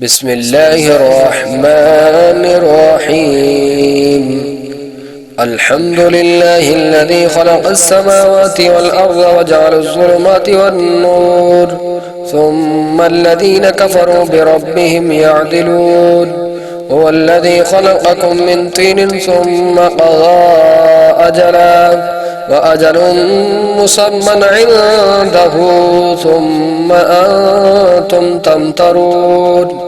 بسم الله الرحمن الرحيم. الحمد لله الذي خلق السماوات والأرض وجعل الظلمات والنور ثم الذين كفروا بربهم يعدلون. هو الذي خلقكم من طين ثم قضى أجلا وأجل مسمى عنده ثم أنتم تمترون.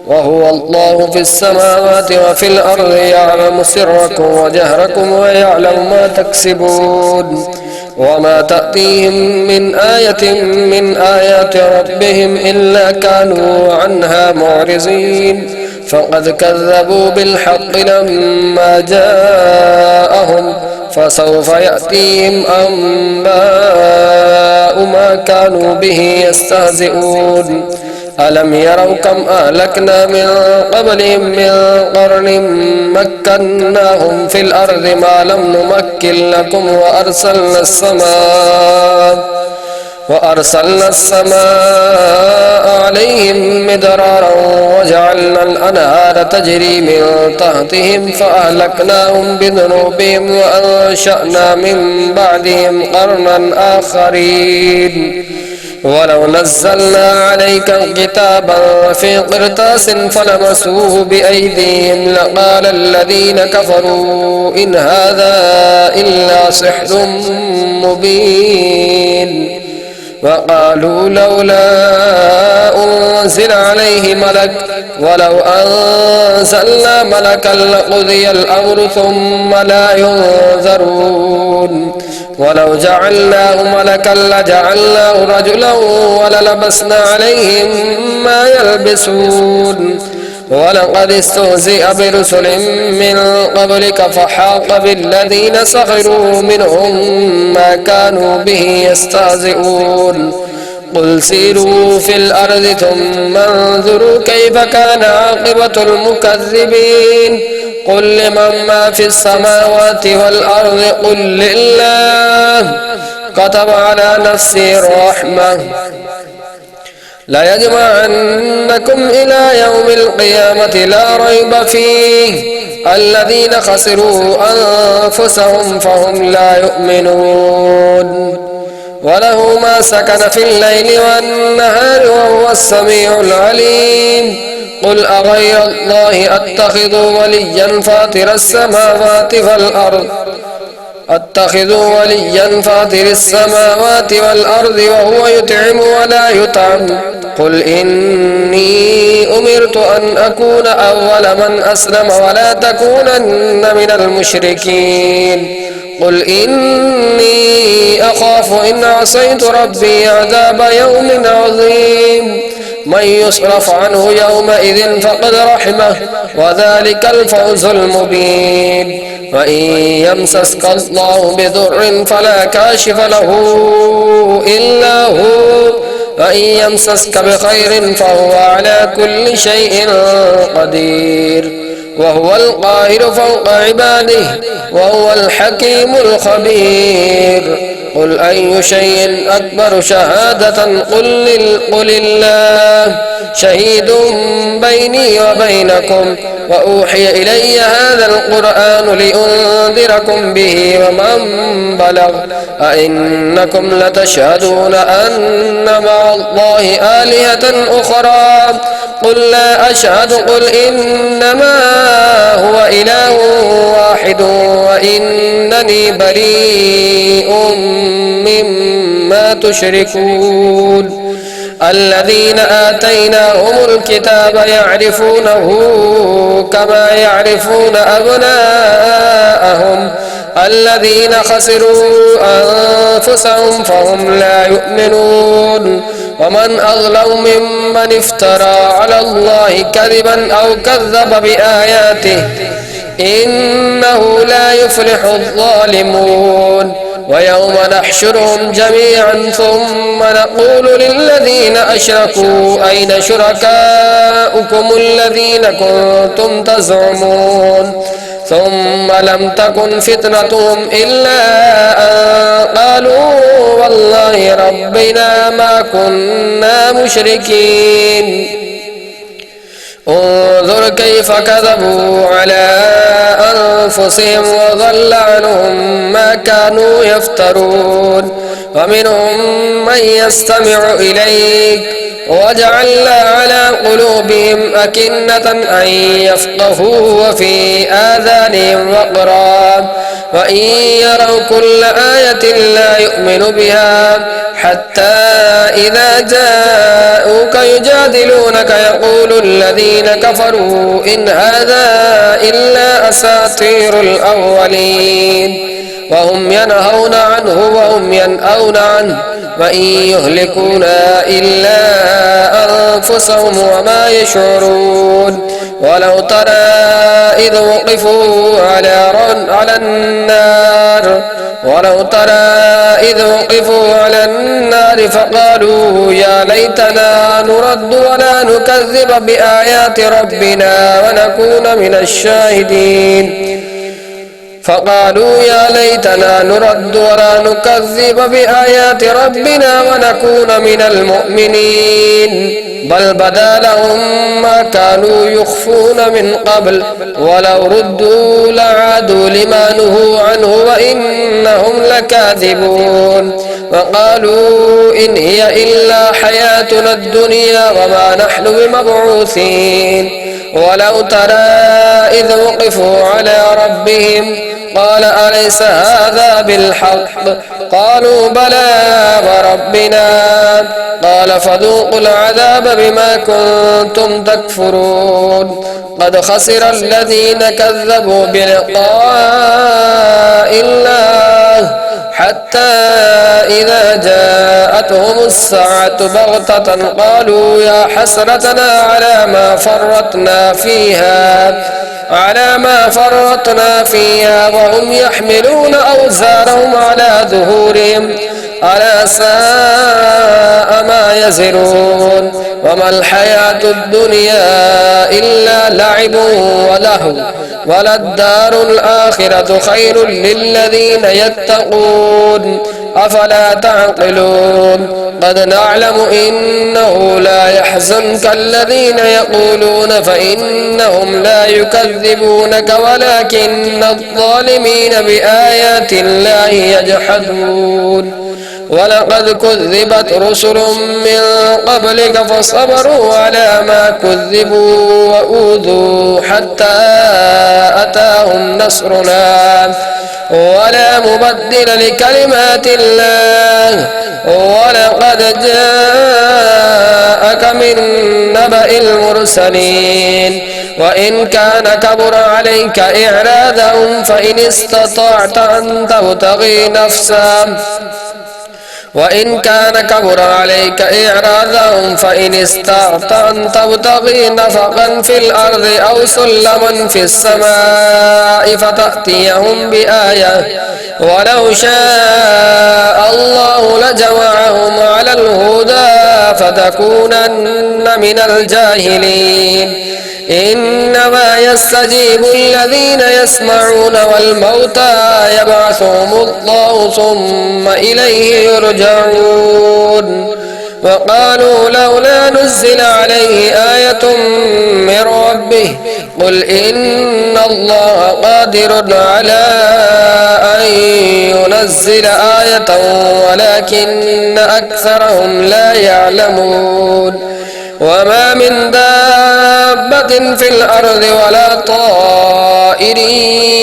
وهو الله في السماوات وفي الأرض يعلم سركم وجهركم ويعلم ما تكسبون. وما تأتيهم من آية من آيات ربهم إلا كانوا عنها معرضين. فقد كذبوا بالحق لما جاءهم فسوف يأتيهم أنباء ما كانوا به يستهزئون. ألم يروا كم أهلكنا من قبلهم من قرن مكناهم في الأرض ما لم نمكن لكم وأرسلنا السماء عليهم مدرارا وجعلنا الأنهار تجري من تحتهم فأهلكناهم بذنوبهم وأنشأنا من بعدهم قرنا آخرين. ولو نزلنا عليك كتابا في قرطاس فلمسوه بأيديهم لقال الذين كفروا إن هذا إلا سحر مبين. وقالوا لولا أنزل عليه ملك ولو أنزلنا ملكا لقضي الأمر ثم لا ينظرون. ولو جعلناه ملكا لجعلناه رجلا وللبسنا عليهم ما يلبسون. ولقد استهزئ برسل من قبلك فحاق بالذين سخروا منهم ما كانوا به يستهزئون. قل سيروا في الأرض ثم انظروا كيف كان عاقبة المكذبين. قل لمن ما في السماوات والأرض قل لله كتب على نفسه الرحمة ليجمعنكم إلى يوم القيامة لا ريب فيه الذين خسروا أنفسهم فهم لا يؤمنون. وله ما سكن في الليل والنهار وهو السميع العليم. قل أغير الله أتخذ وليا فاطر السماوات والأرض وهو يطعم ولا يطعم. قل إني أمرت أن أكون أول من أسلم ولا تكونن من المشركين. قل إني أخاف إن عصيت ربي عذاب يوم عظيم. من يصرف عنه يومئذ فقد رحمه وذلك الفوز المبين. وإن يمسسك الله بضر فلا كاشف له إلا هو وإن يمسسك بخير فهو على كل شيء قدير. وهو القاهر فوق عباده وهو الحكيم الخبير. قل أي شيء أكبر شهادة قل الله شهيد بيني وبينكم وأوحي إلي هذا القرآن لأنذركم به ومن بلغ. أئنكم لتشهدون أن مع الله آلهة أخرى قل لا أشهد. قل إنما هو إله واحد وإنني بريء مما تشركون. الذين آتيناهم الكتاب يعرفونه كما يعرفون أبناءهم الذين خسروا أنفسهم فهم لا يؤمنون. ومن أظلم ممن افترى على الله كذبا أو كذب بآياته إنه لا يفلح الظالمون. ويوم نحشرهم جميعا ثم نقول للذين أشركوا أين شركاؤكم الذين كنتم تزعمون. ثم لم تكن فتنتهم إلا أن قالوا والله ربنا ما كنا مشركين. انظر كيف كذبوا على أنفسهم وضل عنهم ما كانوا يفترون ومنهم من يستمع إليك وجعلنا على قلوبهم أكنة أن يفقهوا وفي آذانهم وقرا وإن يروا كل آية لا يؤمن بها حتى إذا جاءوك يجادلونك يقول الذين كفروا إن هذا إلا أساطير الأولين وهم ينهون عنه وهم ينأون عنه وإن يهلكون إلا أنفسهم وما يشعرون ولو ترى إذ وقفوا على النار فقالوا يا ليتنا نرد ولا نكذب بآيات ربنا ونكون من الشاهدين فقالوا يا ليتنا نرد ولا نكذب بآيات ربنا ونكون من المؤمنين بل بدا لهم ما كانوا يخفون من قبل ولو ردوا لعادوا لما نهوا عنه وإنهم لكاذبون وقالوا إن هي إلا حياتنا الدنيا وما نحن بمبعوثين ولو ترى إذ وقفوا على ربهم قال أليس هذا بالحق قالوا بلى وربنا قال فذوقوا العذاب بما كنتم تكفرون قد خسر الذين كذبوا بلقاء الله حتى إذا جاءتهم الساعة بغتة قالوا يا حسرتنا على ما فرطنا فيها وهم يحملون أوزارهم على ظهورهم ألا ساء ما يزرون وما الحياة الدنيا إلا لعب ولهو وللدار الآخرة خير للذين يتقون أفلا تعقلون قد نعلم إنه لا يحزنك الذين يقولون فإنهم لا يكذبونك ولكن الظالمين بآيات الله يجحدون ولقد كذبت رسل من قبلك فصبروا على ما كذبوا وأوذوا حتى أتاهم نصرنا ولا مبدل لكلمات الله ولقد جاءك من نبأ المرسلين وإن كان كبر عليك إعراضهم فإن استطعت أن تبتغي نفقا في الأرض أو سلما في السماء فتأتيهم بآية ولو شاء الله لجمعهم على الهدى فتكونن من الجاهلين إنما يستجيب الذين يسمعون والموتى يبعثهم الله ثم إليه يرجعون وقالوا لولا نزل عليه آية من ربه قل إن الله قادر على أن ينزل آية ولكن أكثرهم لا يعلمون وما من دابة في الأرض ولا طائر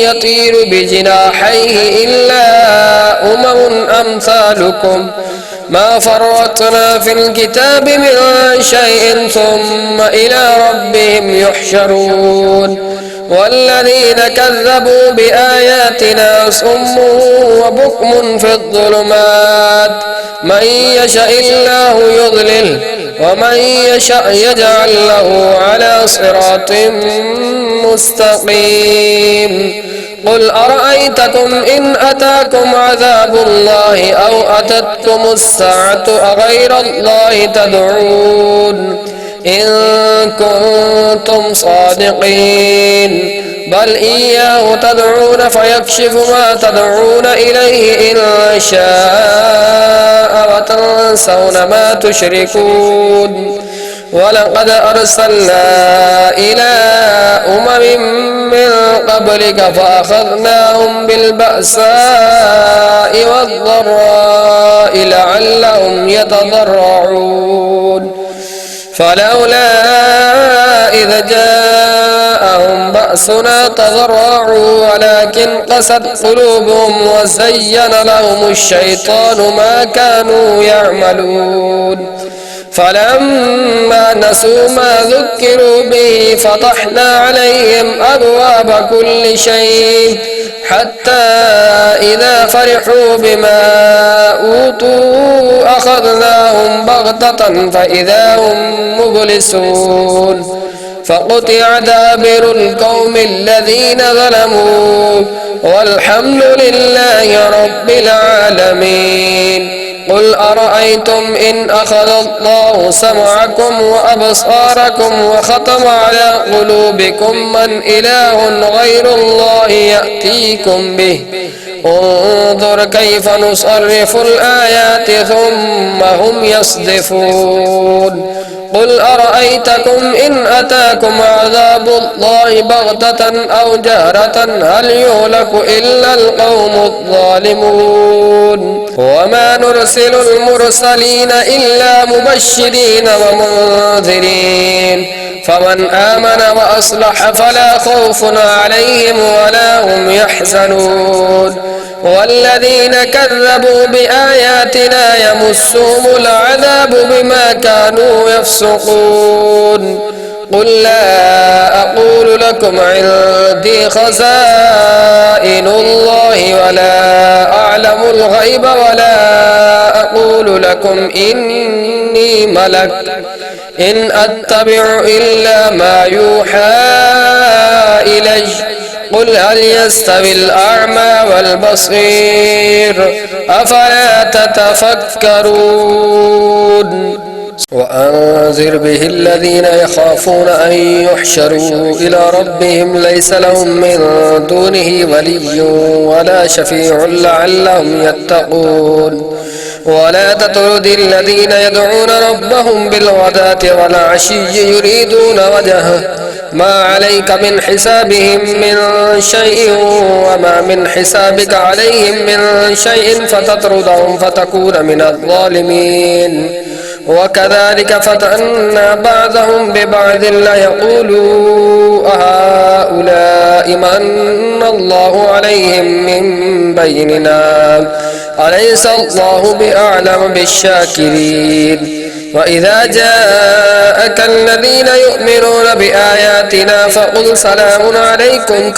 يطير بجناحيه إلا أمم أمثالكم ما فرطنا في الكتاب من شيء ثم إلى ربهم يحشرون والذين كذبوا بآياتنا صم وبكم في الظلمات من يشاء الله يضلل ومن يشاء يجعل له على صراط مستقيم قل أرأيتكم إن أتاكم عذاب الله أو أتتكم الساعة أغير الله تدعون إن كنتم صادقين بل إياه تدعون فيكشف ما تدعون إليه إن شاء وتنسون ما تشركون ولقد أرسلنا إلى أمم من قبلك فأخذناهم بالبأساء والضراء لعلهم يتضرعون فلولا إذ جاءهم بأسنا تضرعوا ولكن قست قلوبهم وزين لهم الشيطان ما كانوا يعملون فلما نسوا ما ذكروا به فتحنا عليهم أبواب كل شيء حتى إذا فرحوا بما أوتوا أخذناهم بغتة فإذا هم مبلسون فقطع دابر القوم الذين ظلموا والحمد لله رب العالمين قل أرأيتم إن أخذ الله سمعكم وأبصاركم وختم على قلوبكم من إله غير الله يأتيكم به انظر كيف نصرف الآيات ثم هم يصدفون قل أرأيتكم إن أتاكم عذاب الله بغتة أو جهرة هل يهلك إلا القوم الظالمون وما نرسل المرسلين إلا مبشرين ومنذرين فمن آمن وأصلح فلا خوف عليهم ولا هم يحزنون والذين كذبوا بآياتنا يمسهم العذاب بما كانوا يفسقون قل لا أقول لكم عندي خزائن الله ولا أعلم الغيب ولا أقول لكم إني ملك إن أتبع إلا ما يوحى إلي قل هل يستوي الأعمى والبصير أفلا تتفكرون وأنذر به الذين يخافون أن يحشروا إلى ربهم ليس لهم من دونه ولي ولا شفيع لعلهم يتقون ولا تطرد الذين يدعون ربهم بالغداة والعشي يريدون وجهه ما عليك من حسابهم من شيء وما من حسابك عليهم من شيء فتطردهم فتكون من الظالمين وكذلك فتنا بعضهم ببعض ليقولوا أهؤلاء من الله عليهم من بيننا أليس الله بأعلم بالشاكرين وإذا جاءك الذين يؤمنون بآياتنا فقل سلام عليكم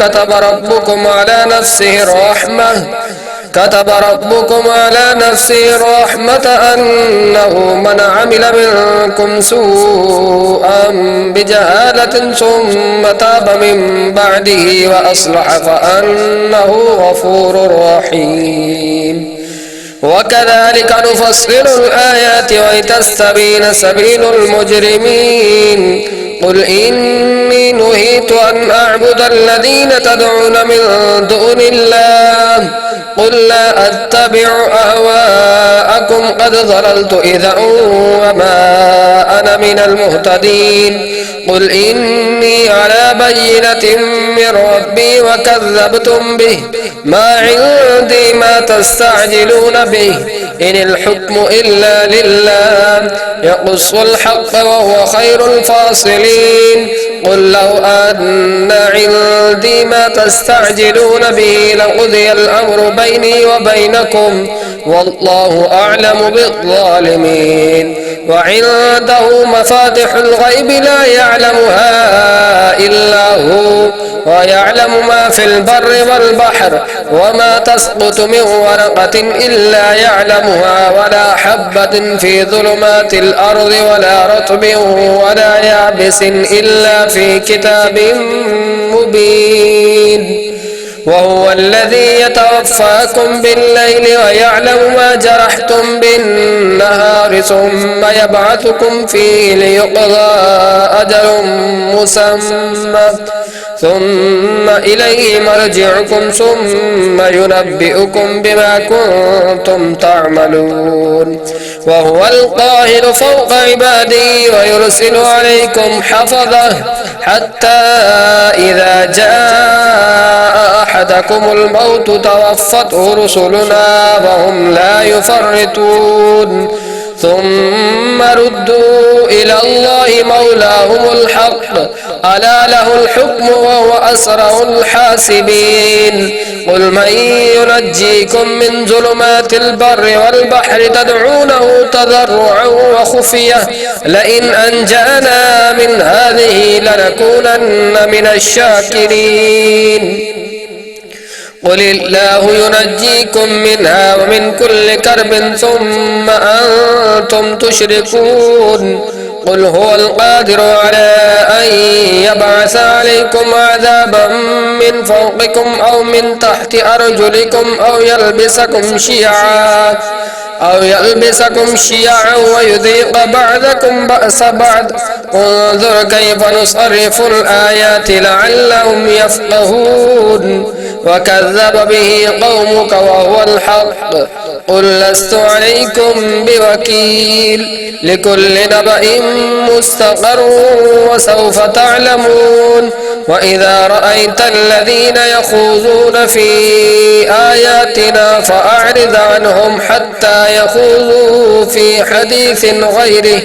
كتب ربكم على نفسه الرحمة أنه من عمل منكم سوءا بجهالة ثم تاب من بعده وأصلح فأنه غفور رحيم وكذلك نفصل الآيات ولتستبين سبيل المجرمين قل إني نهيت أن أعبد الذين تدعون من دون الله قل لا أتبع أهواءكم قد ضللت إذا وما أنا من المهتدين قل إني على بينة من ربي وكذبتم به ما عندي ما تستعجلون به إن الحكم إلا لله يقص الحق وهو خير الفاصلين قل لو أن عندي ما تستعجلون به لقضي الأمر بيني وبينكم والله أعلم بالظالمين وعنده مفاتح الغيب لا يعلمها إلا هو ويعلم ما في البر والبحر وما تسقط من ورقة إلا يعلمها ولا حبة في ظلمات الأرض ولا رطب ولا يابس إلا في كتاب مبين وهو الذي يتوفاكم بالليل ويعلم ما جرحتم بالنهار ثم يبعثكم فيه ليقضى أجل مسمى ثم إليه مرجعكم ثم ينبئكم بما كنتم تعملون وهو القاهر فوق عباده ويرسل عليكم حفظه حتى إذا جاء أحدكم الموت توفته رسلنا وهم لا يفرطون ثم ردوا إلى الله مولاهم الحق ألا له الحكم وهو أسرع الحاسبين قل من ينجيكم من ظلمات البر والبحر تدعونه تضرعا وخفية لئن أنجانا من هذه لنكونن من الشاكرين قل الله ينجيكم منها ومن كل كرب ثم أنتم تشركون قل هو القادر على أن يبعث عليكم عذابا من فوقكم أو من تحت أرجلكم أو يلبسكم شيعا ويذيق بعضكم بأس بعض انظر كيف نصرف الآيات لعلهم يفقهون وكذب به قومك وهو الحق قل لست عليكم بوكيل لكل نبأ مستقر وسوف تعلمون وإذا رأيت الذين يخوضون في آياتنا فأعرض عنهم حتى يخوضوا في حديث غيره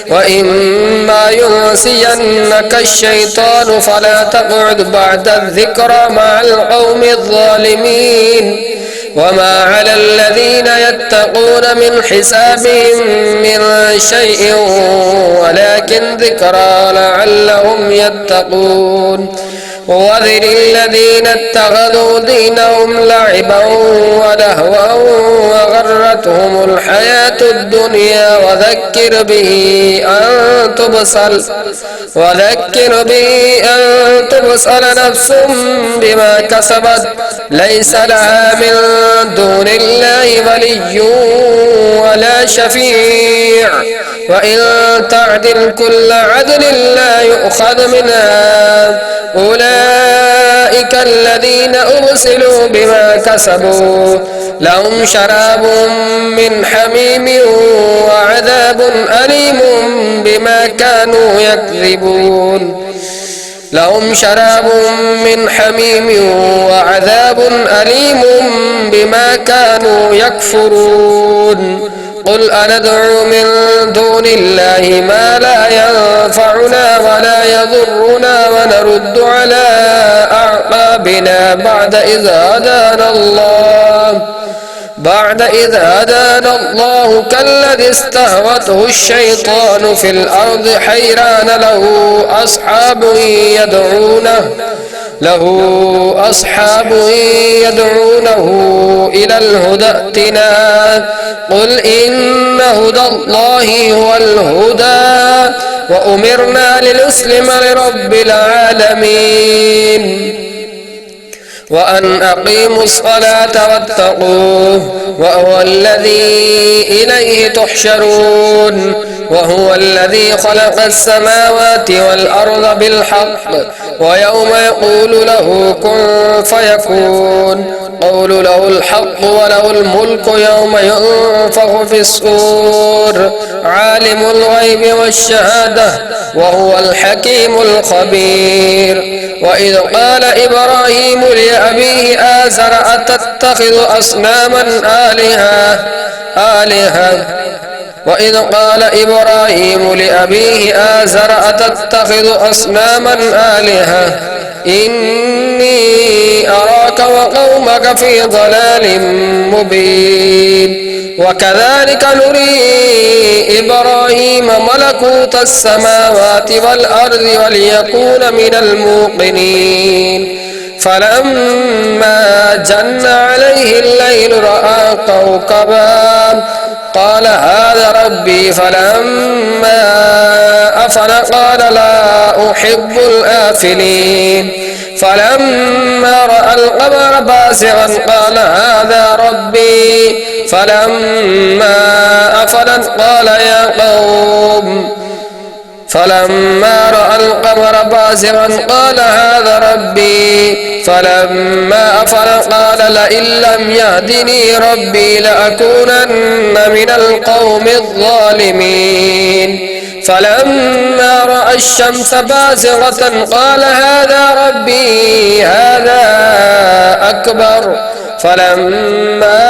وإما ينسينك الشيطان فلا تقعد بعد الذكرى مع القوم الظالمين وما على الذين يتقون من حسابهم من شيء ولكن ذكرى لعلهم يتقون وذر الذين اتخذوا دينهم لعبا ولهوا وغرتهم الحياة الدنيا وذكر به أن تبصل نفس بما كسبت ليس لها من دون الله ولي ولا شفيع وإن تعدل كل عدل لا يؤخذ منها أولئك الذين أرسلوا بما كسبوا لهم شراب من حميم وعذاب أليم بما كانوا يكذبون لهم شراب من حميم وعذاب أليم بما كانوا يكفرون قل أندعو من دون الله ما لا ينفعنا ولا يضرنا ونرد على أعقابنا بعد إذ هدانا الله كالذي استهوته الشيطان في الأرض حيران له أصحاب يدعونه إلى الهدى ائتنا قل إن هدى الله هو الهدى وأمرنا لنسلم لرب العالمين وأن أقيموا الصلاة واتقوه وهو الذي إليه تحشرون وهو الذي خلق السماوات والأرض بالحق ويوم يقول له كن فيكون قول له الحق وله الملك يوم ينفخ في الصور عالم الغيب والشهادة وهو الحكيم الخبير وإذ قال إبراهيم لأبيه آزر أتتخذ أصناما آلهة وإذ قال إبراهيم لأبيه آزر أتتخذ أصناما آلهة إني أراك وقومك في ضلال مبين وكذلك نري إبراهيم ملكوت السماوات والأرض وليكون من الموقنين فلما جن عليه الليل رأى كوكبا قال هذا ربي فلما أفل قال لا أحب الآفلين فلما رأى القمر بازغا قال هذا ربي فلما أفلت قال يا قوم فلما رأى القمر بازغا قال هذا ربي فلما أفل قال لئن لم يهدني ربي لأكونن من القوم الظالمين فلما رأى الشمس بازغة قال هذا ربي هذا أكبر فلما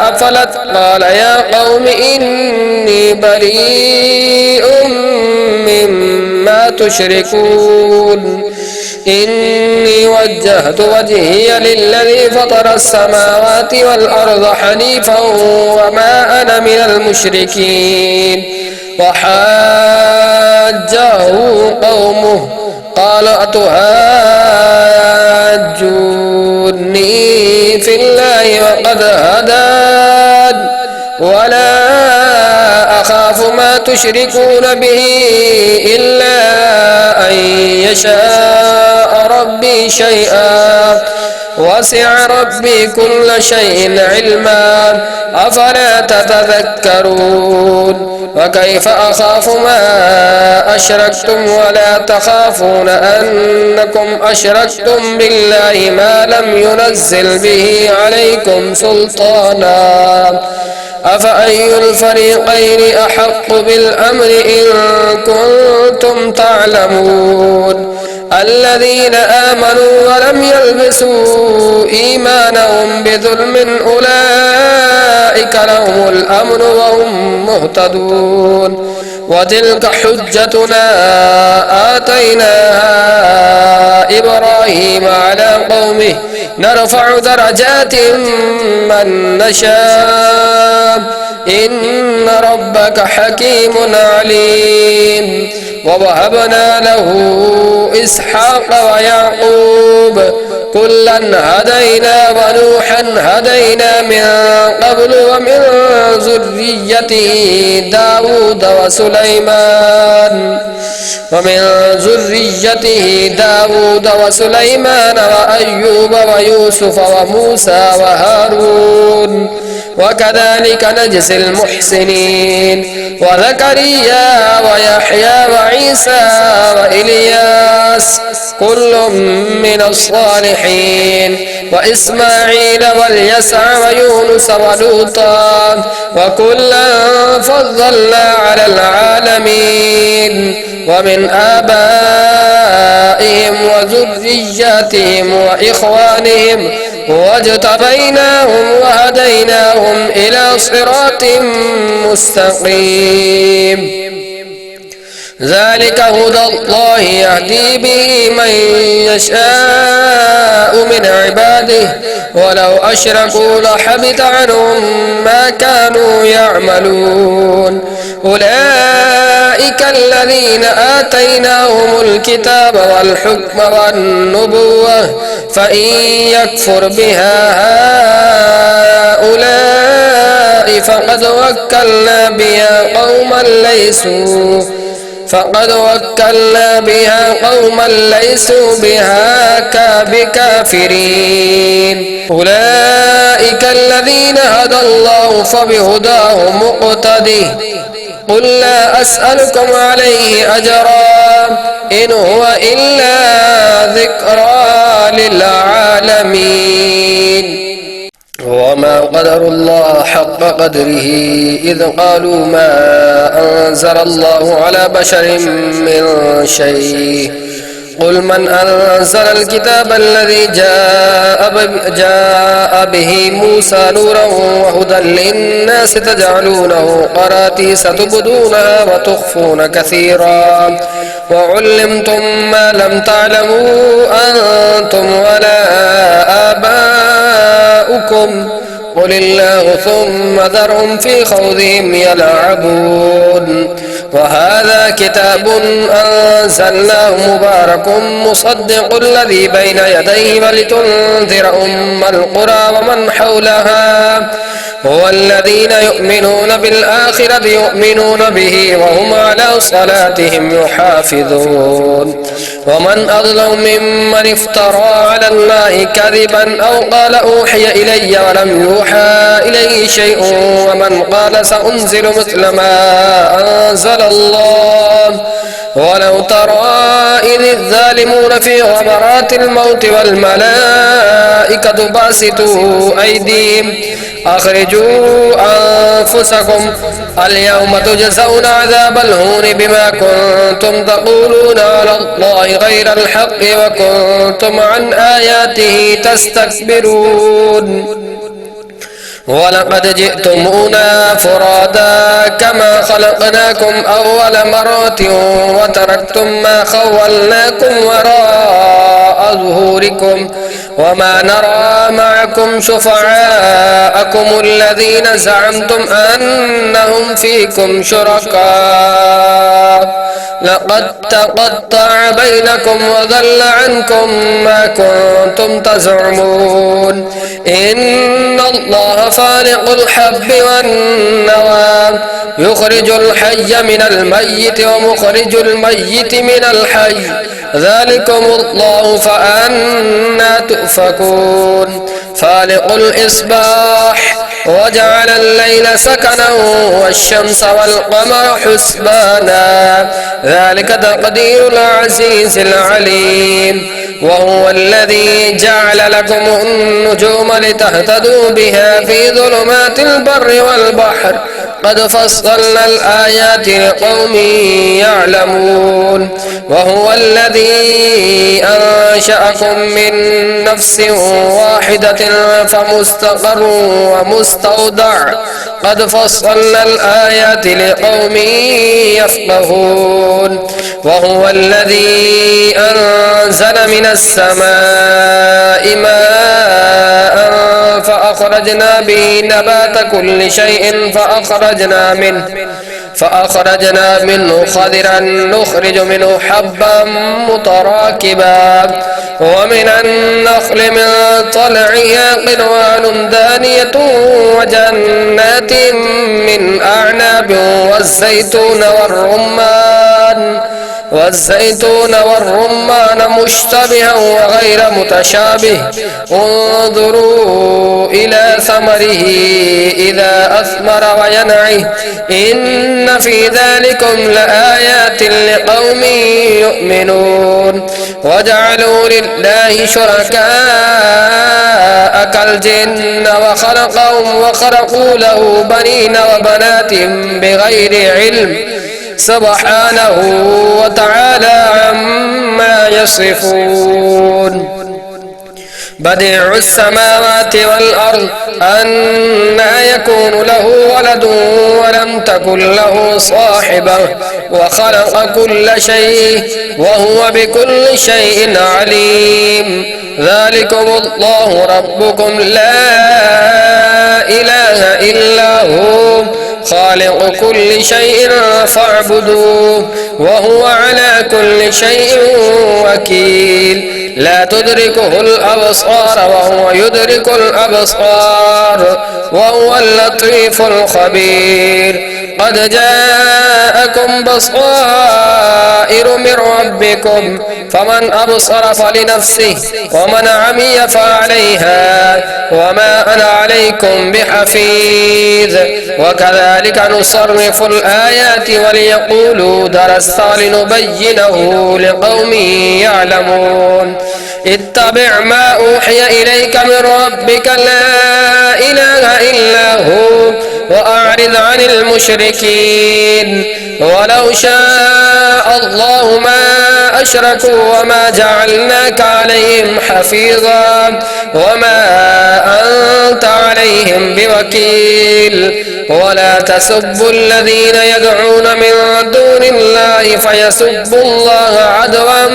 أفلت قال يا قوم إني بريء مما تشركون إني وجهت وجهي للذي فطر السماوات والأرض حنيفا وما أنا من المشركين وحاجه قومه قال أتحاجوني في الله وقد هدان ولا أخاف ما تشركون به إلا أن يشاء ربي شيئا وسع ربي كل شيء علما أفلا تتذكرون وكيف أخاف ما أشركتم ولا تخافون أنكم أشركتم بالله ما لم ينزل به عليكم سلطانا أفأي الفريقين أحق بالأمر إن كنتم تعلمون الذين آمنوا ولم يلبسوا إيمانهم بظلم أولئك لهم الأمن وهم مهتدون وتلك حجتنا آتيناها إبراهيم على قومه نرفع درجات من نشاء إن ربك حكيم عليم ووهبنا له إسحاق ويعقوب كلا هدينا ونوحا هدينا من قبل ومن ذريته داود وسليمان وأيوب ويوسف وموسى وهارون وكذلك نجزي المحسنين وزكريا ويحيى وعيسى وإلياس كل من الصالحين وإسماعيل واليسع ويونس ولوطا وكلا فضلنا على العالمين ومن آبائهم وذرياتهم وإخوانهم واجتبيناهم وهديناهم إلى صراط مستقيم ذلك هدى الله يهدي به من يشاء من عباده ولو أشركوا لحبط عنهم ما كانوا يعملون أولئك الذين آتيناهم الكتاب والحكم والنبوة فإن يكفر بها هؤلاء فقد وكلنا قوما ليسوا بها بكافرين أولئك الذين هدى الله فبهداه مقتده قل لا أسألكم عليه أجرا إن هو إلا ذكرى للعالمين وما قدر الله حق قدره إذ قالوا ما أنزل الله على بشر من شيء قل من أنزل الكتاب الذي جاء به موسى نورا وهدى للناس تجعلونه قراتيس تبدونها وتخفون كثيرا وعلمتم ما لم تعلموا أنتم ولا آباؤكم قل الله ثم ذرهم في خوضهم يلعبون وهذا كتاب أنزلناه مبارك مصدق الذي بين يديه ولتنذر أم القرى ومن حولها والذين يؤمنون بالآخرة يؤمنون به وهم على صلاتهم يحافظون ومن أظلم ممن افترى على الله كذبا أو قال أوحي إلي ولم يوحى إليه شيء ومن قال سأنزل مثل ما أنزل الله ولو ترى إذ الظالمون في غمرات الموت والملائكة باسطوا أيديهم أخرجوا أنفسكم اليوم تجزون عذاب الهون بما كنتم تقولون على الله غير الحق وكنتم عن آياته تستكبرون ولقد جئتمونا فرادا كما خلقناكم أول مرة وتركتم ما خولناكم وراء ظهوركم وما نرى معكم شفعاءكم الذين زعمتم أنهم فيكم شركاء لقد تقطع بينكم وضل عنكم ما كنتم تزعمون إن الله فالق الحب والنوى يخرج الحي من الميت ومخرج الميت من الحي ذلكم الله فأنا تؤفكون فالق الإصباح وجعل الليل سكنا والشمس والقمر حسبانا ذلك تقدير العزيز العليم وهو الذي جعل لكم النجوم لتهتدوا بها في ظلمات البر والبحر قد فصلنا الآيات لقوم يعلمون وهو الذي أنشأكم من نفس واحدة فمستقر ومستودع قد فصلنا الآيات لقوم يفقهون وهو الذي أنزل من السماء ماء فأخرجنا به نبات كل شيء فأخرجنا منه خضرا نخرج منه حبا متراكبا ومن النخل من طلعها قنوان دانية وجنات من أعناب والزيتون والرمان مشتبها وغير متشابه انظروا إلى ثمره إذا أثمر وينعه إن في ذلكم لآيات لقوم يؤمنون وجعلوا لله شركاء كالجن وخلقهم وخرقوا له بنين وبنات بغير علم سبحانه وتعالى عما يصفون بديع السماوات والأرض أنى يكون له ولد ولم تكن له صاحبة وخلق كل شيء وهو بكل شيء عليم ذلكم الله ربكم لا إله إلا هو خالق كل شيء فاعبدوه وهو على كل شيء وكيل لا تدركه الأبصار وهو يدرك الأبصار وهو اللطيف الخبير قد جاءكم بصائر من ربكم فمن أبصر فلنفسه ومن عمي فعليها وما أنا عليكم بحفيظ وكذلك نصرف الآيات وليقولوا درست لنبينه لقوم يعلمون اتبع ما أوحي إليك من ربك لا إله إلا هو وأعرض عن المشركين ولو شاء الله ما أشركوا وما جعلناك عليهم حفيظا وما أنت عليهم بوكيل ولا تسبوا الذين يدعون من دون الله فيسبوا الله عدوا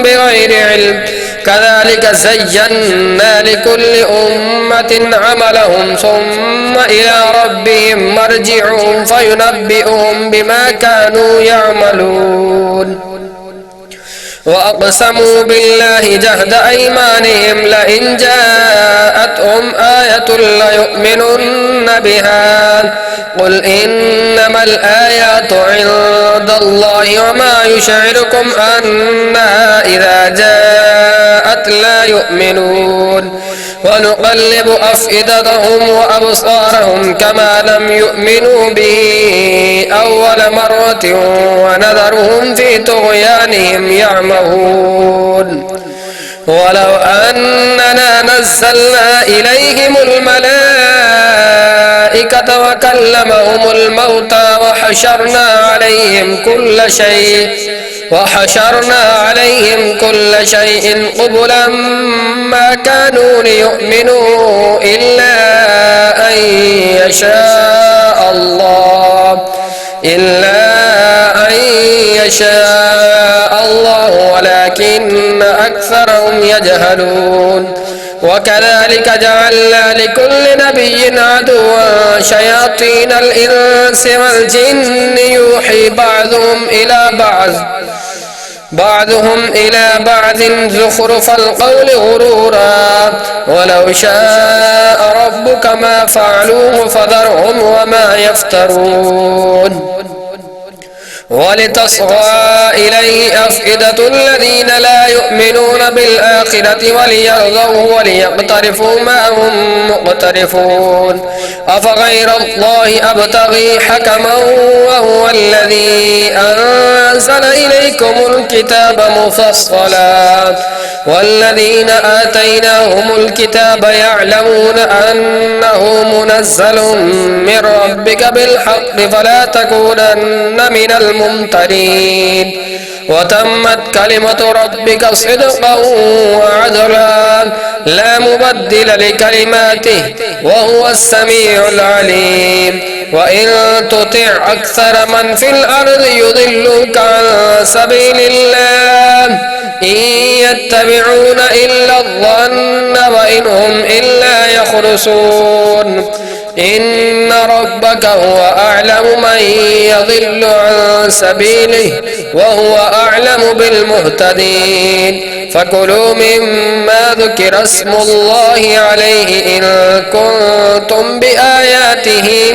بغير علم كذلك زينا لكل أمة عملهم ثم إلى ربهم مرجعهم فينبئهم بما كانوا يعملون وأقسموا بالله جهد أيمانهم لئن جاءتهم آية ليؤمنن بها قل إنما الآيات عند الله وما يشعركم أنها إذا جاءت لا يؤمنون ونقلب أفئدتهم وأبصارهم كما لم يؤمنوا به أول مرة ونذرهم في طغيانهم يعمهون ولو أننا نزلنا إليهم الملائكة وكلمهم الموتى وحشرنا عليهم كل شيء قبلا ما كانوا ليؤمنوا إلا أن يشاء الله ولكن أكثرهم يجهلون وكذلك جعلنا لكل نبي عدوا شياطين الإنس والجن يوحي بعضهم إلى بعض زخرف القول غرورا ولو شاء ربك ما فعلوه فذرهم وما يفترون ولتصغى إليه أفئدة الذين لا يؤمنون بالآخرة وليرضوا وليقترفوا ما هم مقترفون أفغير الله أبتغي حكما وهو الذي أنزل إليكم الكتاب مفصلا والذين آتيناهم الكتاب يعلمون أنه منزل من ربك بالحق فلا تكونن من الممترين وتمت كلمة ربك صدقا وعدلا لا مبدل لكلماته وهو السميع العليم وإن تطع أكثر من في الأرض يضلوك عن سبيل الله إن يتبعون إلا الظن وإن هم إلا يخرصون إن ربك هو أعلم من يضل عن سبيله وهو أعلم بالمهتدين فكلوا مما ذكر اسم الله عليه إن كنتم بآياته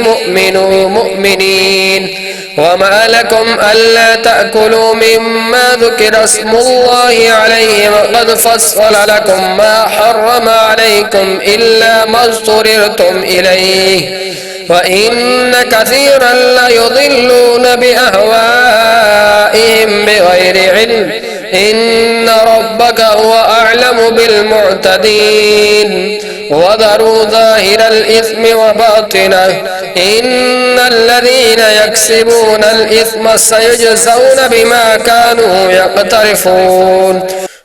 مؤمنين وما لكم ألا تأكلوا مما ذكر اسم الله عليه وقد فصل لكم ما حرم عليكم إلا ما اضطررتم إليه وإن كثيرا ليضلون بأهوائهم بغير علم إن ربك هو أعلم بالمعتدين وذروا ظاهر الإثم وباطنه إن الذين يكسبون الإثم سيجزون بما كانوا يقترفون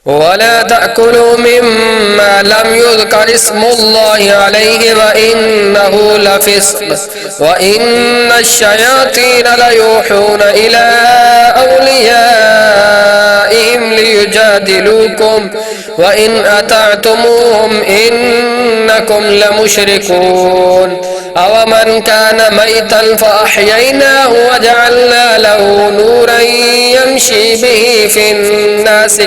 ولا تأكلوا مما لم يذكر اسم الله عليه وإنه لفسق وإن الشياطين ليوحون إلى أوليائهم ليجادلوكم وإن أطعتموهم إنكم لمشركون أومن كان ميتا فأحييناه وجعلنا له نورا يمشي به في الناس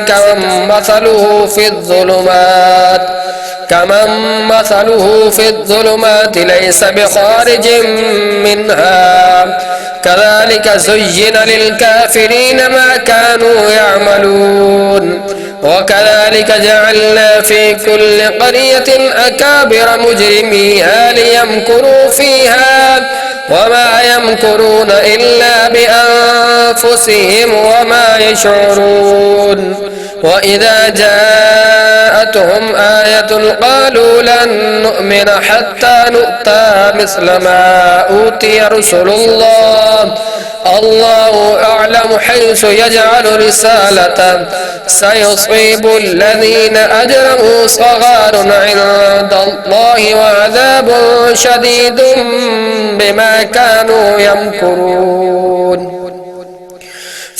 كمن مثله في الظلمات ليس بخارج منها كذلك زين للكافرين ما كانوا يعملون وكذلك جعلنا في كل قرية أكابر مجرميها ليمكروا فيها وما يمكرون إلا بأنفسهم وما يشعرون وإذا جاءتهم آية قالوا لن نؤمن حتى نؤتى مثل ما أوتي رسل الله أعلم حيث يجعل رسالته سيصيب الذين أجرموا صغار عند الله وعذاب شديد بما كانوا يمكرون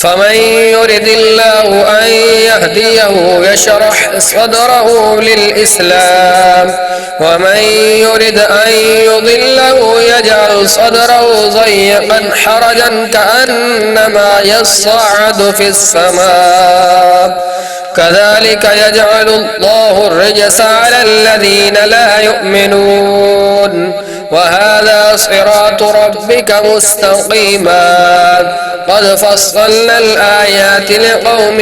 فمن يرد الله أن يهديه يشرح صدره للإسلام ومن يرد أن يضله يجعل صدره ضيقا حرجا كأنما يصعد في السماء كذلك يجعل الله الرجس على الذين لا يؤمنون وهذا صراط ربك مستقيما قد فصلنا الآيات لقوم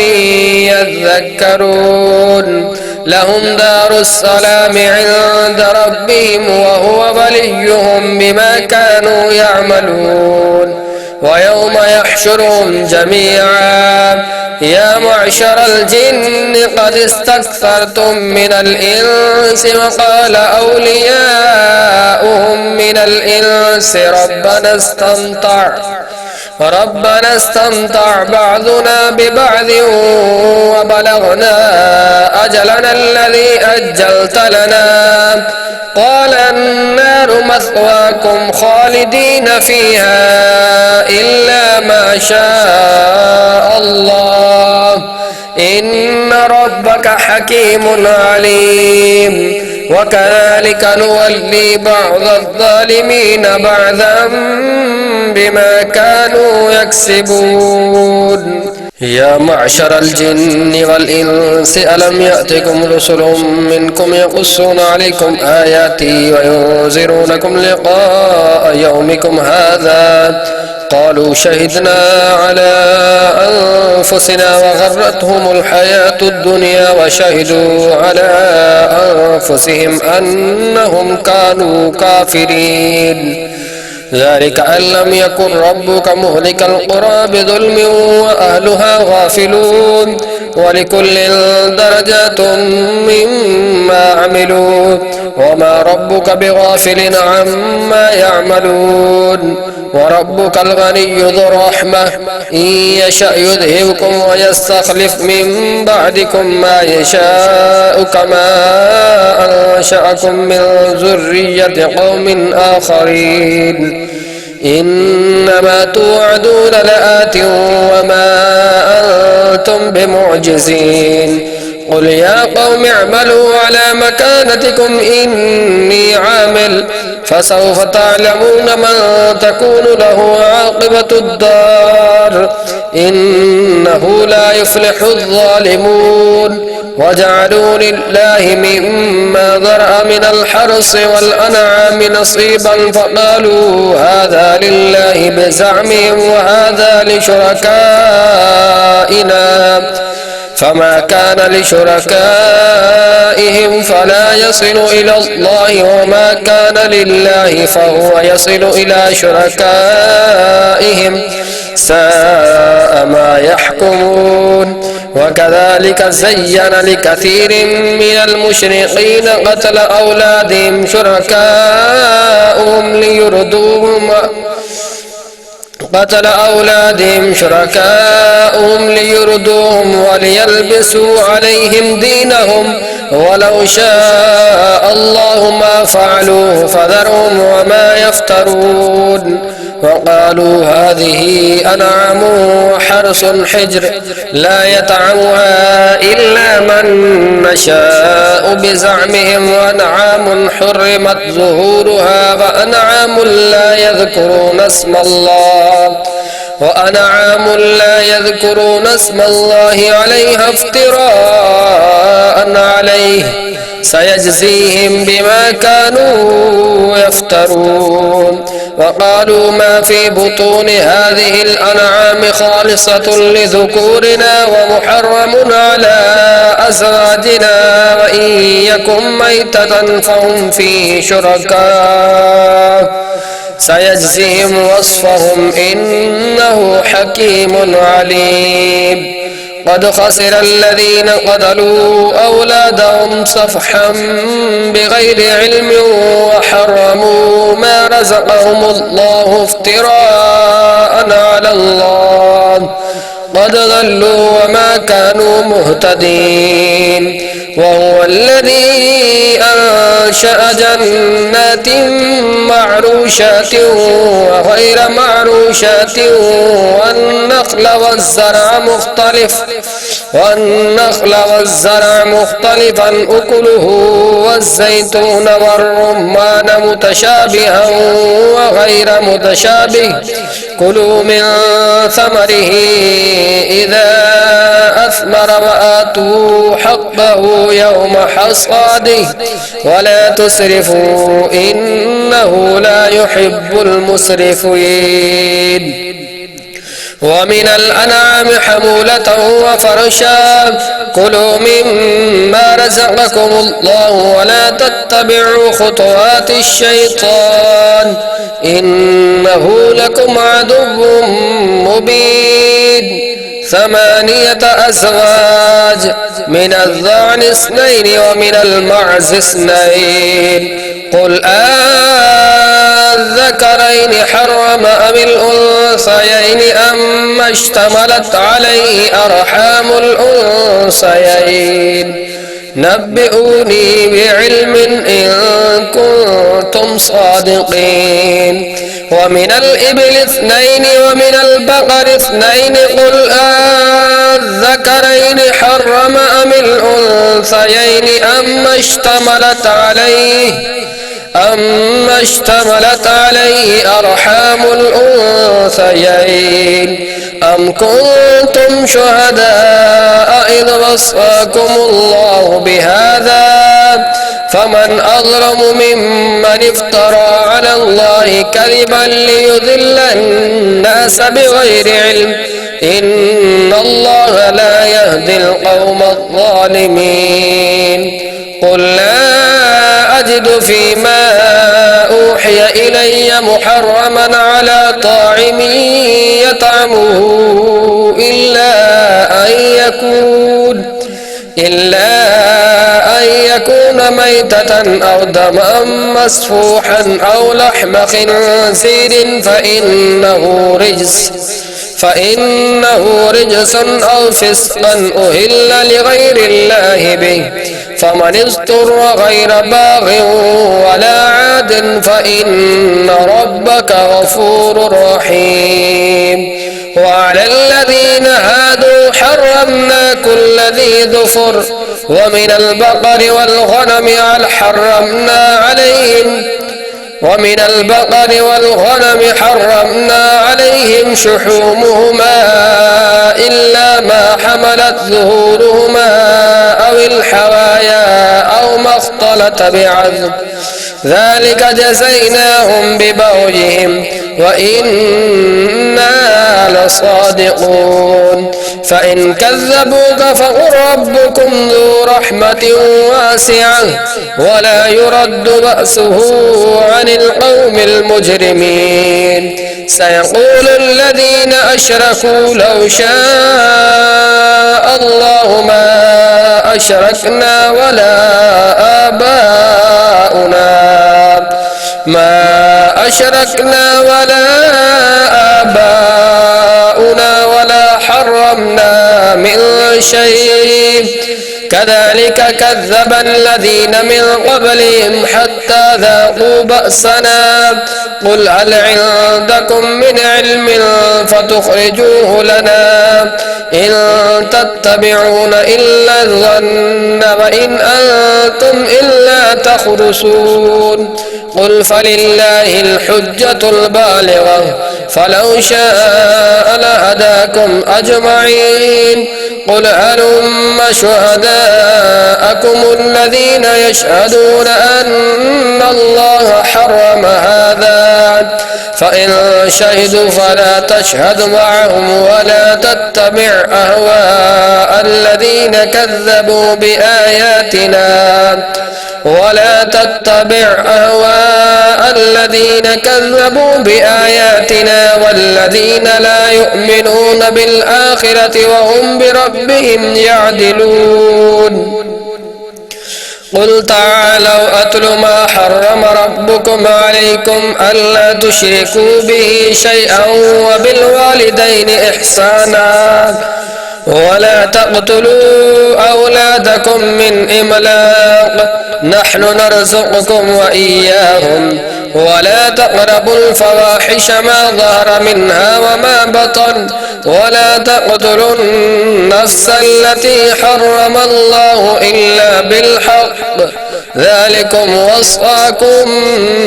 يذكرون لهم دار السلام عند ربهم وهو وليهم بما كانوا يعملون ويوم يحشرهم جميعا يا معشر الجن قد استكثرتم من الإنس وقال أولياؤهم من الإنس ربنا استمتع بعضنا ببعض وبلغنا أجلنا الذي أجلت لنا قال النار مثواكم خالدين فيها إلا ما شاء الله إن ربك حكيم عليم وكذلك نولي بعض الظالمين بعضا بما كانوا يكسبون يا معشر الجن والإنس ألم يأتكم رسل منكم يقصون عليكم آياتي وينذرونكم لقاء يومكم هذا قالوا شهدنا على أنفسنا وغرتهم الحياة الدنيا وشهدوا على أنفسهم أنهم كانوا كافرين ذلك أن لم يكن ربك مهلك القرى بظلم وأهلها غافلون ولكل درجات مما عملوا وما ربك بغافل عما يعملون وربك الغني ذو الرحمة إن يشأ يذهبكم ويستخلف من بعدكم ما يشاء كما أنشأكم من ذرية قوم آخرين إنما توعدون لآت وما أنتم بمعجزين قل يا قوم اعملوا على مكانتكم إني عامل فسوف تعلمون من تكون له عاقبة الدار إنه لا يفلح الظالمون وجعلوا لله مما ذرأ من الحرث والأنعام نصيبا فقالوا هذا لله بزعمهم وهذا لشركائنا فما كان لشركائهم فلا يصل إلى الله وما كان لله فهو يصل إلى شركائهم ساء ما يحكمون وكذلك زين لكثير من المشركين قتل أولادهم شركاؤهم ليردوهم وليلبسوا عليهم دينهم ولو شاء الله ما فعلوه فذرهم وما يفترون وقالوا هذه أنعام وحرث حجر لا يطعمها إلا من نشاء بزعمهم وأنعام حرمت ظهورها وأنعام لا يذكرون اسم الله عليها افتراء عليه سيجزيهم بما كانوا يفترون وقالوا ما في بطون هذه الأنعام خالصة لذكورنا ومحرم على أزواجنا وإن يكن ميتة فهم فيه شركاء سيجزيهم وصفهم إنه حكيم عليم قد خسر الذين قتلوا أولادهم صفحا بغير علم وحرموا ما رزقهم الله افتراء على الله قد ضلوا وما كانوا مهتدين وهو الذي أنشأ جنات معروشات وغير معروشات والنخل والزرع مختلفا أكله والزيتون والرمان متشابها وغير متشابه كلوا من ثمره إذا أثمر وآتوا حقه يوم حصاده ولا تسرفوا إنه لا يحب المسرفين. ومن الأنعام حمولة وفرشا كلوا مما رزقكم الله ولا تتبعوا خطوات الشيطان إنه لكم عدو مبين. 8 أزواج من الضأن 2 ومن المعز 2 قل الذكرين حرم أم الأنثيين أما اشتملت عليه أرحام الأنثيين نبئوني بعلم إن كنتم صادقين. ومن الإبل 2 ومن البقر 2 قل الذكرين حرم أم الأنثيين أما اشتملت عليه أرحام الأنثيين أم كنتم شهداء إذ وصاكم الله بهذا فمن أظلم ممن افترى على الله كذبا ليضل الناس بغير علم إن الله لا يهدي القوم الظالمين. قل لا أجد فيما أوحي إلي محرما على طاعم يطعمه إلا أن يكون ميتة أو دما مسفوحا أو لحم خنزير فإنه رجس أو فسقا أهل لغير الله به فمن اضطر غير باغ ولا عاد فإن ربك غفور رحيم. وعلى الذين هادوا حرمنا كل ذي ظفر ومن البقر والغنم حرمنا عليهم شحومهما إلا ما حملت ظهورهما أو الحوايا أو ما اختلط بعظم ذلك جزيناهم ببغيهم وإنا لصادقون. فإن كذبوك فقل ربكم ذو رحمة واسعة ولا يرد بأسه عن القوم المجرمين. سيقول الذين أشركوا لو شاء الله ما أشركنا ولا آباؤنا ولا حرمنا من شيء كذلك كذب الذين من قبلهم حتى ذاقوا بأسنا قل هل عندكم من علم فتخرجوه لنا إن تتبعون إلا الظن وإن أنتم إلا تخرصون. قل فلله الحجة البالغة فلو شاء لهداكم أجمعين. قل هلم شهداءكم الذين يشهدون أن الله حرم هذا فإن شهدوا فلا تشهد معهم ولا تتبع أهواء الذين كذبوا بآياتنا والذين لا يؤمنون بالآخرة وهم بربهم يعدلون. قل تعالوا أتل ما حرم ربكم عليكم ألا تشركوا به شيئا وبالوالدين إحسانا ولا تقتلوا أولادكم من إملاق نحن نرزقكم وإياهم ولا تقربوا الفواحش ما ظهر منها وما بطن ولا تقتلوا النفس التي حرم الله إلا بالحق ذلكم وصاكم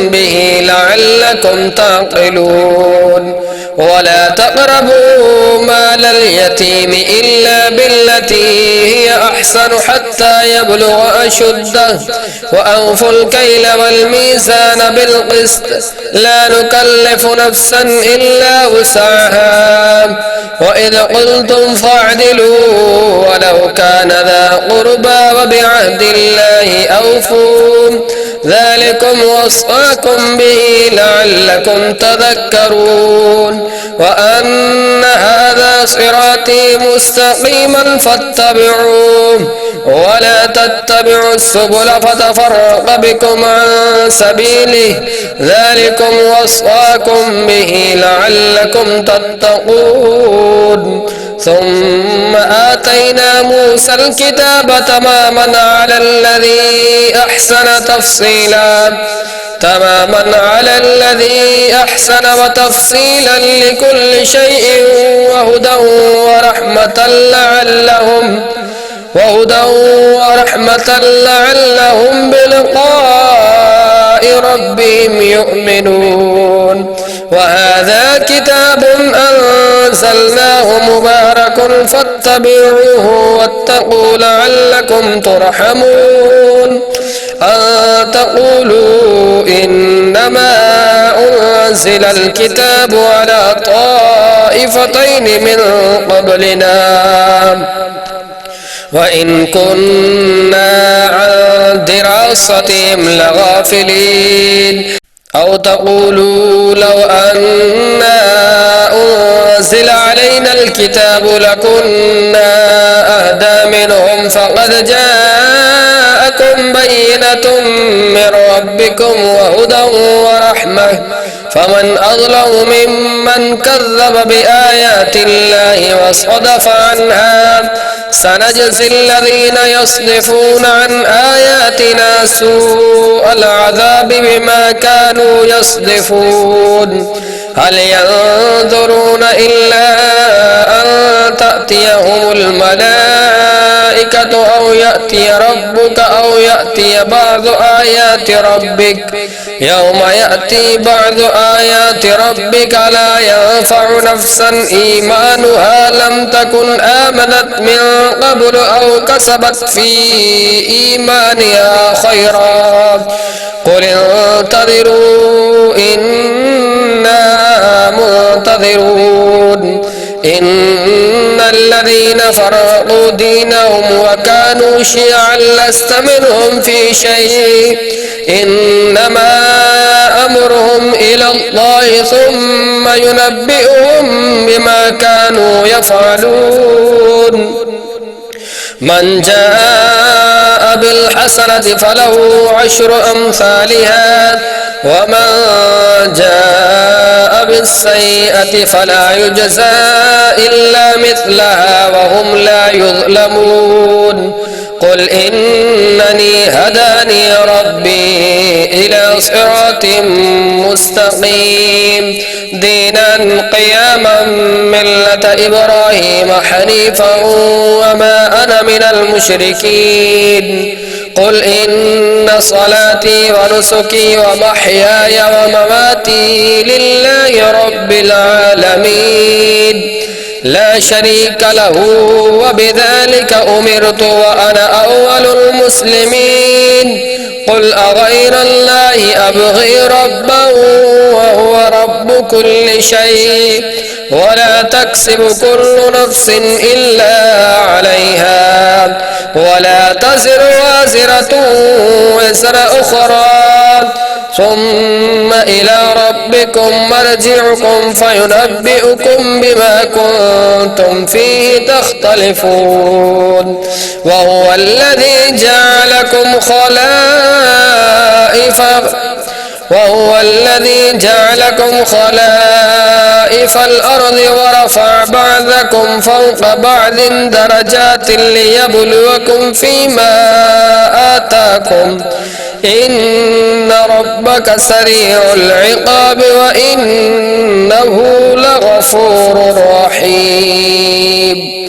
به لعلكم تعقلون ولا تقربوا مال اليتيم إلا بالتي هي أحسن حتى يبلغ أشده وأوفوا الكيل والميزان بالقسط لا نكلف نفسا إلا وسعها وإذ قلتم فاعدلوا ولو كان ذا قربى وبعهد الله أوفوا ذلكم وصاكم به لعلكم تذكرون وأن هذا صراطي مستقيما فاتبعوه ولا تتبعوا السبل فتفرق بكم عن سبيله ذلكم وصاكم به لعلكم تتقون ثم آتينا موسى الكتاب تماما على الذي أحسن وتفصيلا لكل شيء وهدى ورحمة لعلهم بلقاء ربهم يؤمنون وهذا كتاب أنزلناه مبارك فاتبعوه واتقوا لعلكم ترحمون أن تقولوا إنما أنزل الكتاب على طائفتين من قبلنا وإن كنا عن دراستهم لغافلين أو تقولوا لو أنا أنزل علينا الكتاب لكنا أهدى منهم فقد جاءكم بينة من ربكم وهدى ورحمة فمن أظلم ممن كذب بآيات الله وصدف عنها سنجزي الذين يصدفون عن آياتنا سوء العذاب بما كانوا يصدفون هل ينظرون إلا أن تأتيهم الملائكة أو يأتي ربك أو يأتي بعض آيات ربك يوم يأتي بعض آيات ربك لا ينفع نفسا إيمانها لم تكن آمنت من قبل أو كسبت في إيمانها خيرا قل انتظروا إنا منتظرون إن الذين فرقوا دينهم وكانوا شيعا لست منهم في شيء إنما أمرهم إلى الله ثم ينبئهم بما كانوا يفعلون من جاء بالحسنة فله عشر أمثالها ومن جاء بالسيئة فلا يجزى إلا مثلها وهم لا يظلمون قل إنني هداني ربي إلى صراط مستقيم دينا قياما ملة إبراهيم حنيفا وما أنا من المشركين قل إن صلاتي ونسكي ومحياي ومماتي لله رب العالمين لا شريك له وبذلك أمرت وأنا أول المسلمين قل أغير الله أبغي ربا وهو رب كل شيء ولا تكسب كل نفس إلا عليها ولا تزر وازرة وزر أخرى ثم إلى ربكم مرجعكم فينبئكم بما كنتم فيه تختلفون وهو الذي جعلكم وهو الذي جعلكم خلائف الأرض ورفع بعضكم فوق بعض درجات ليبلوكم فيما آتاكم إن ربك سريع العقاب وإنه لغفور رحيم.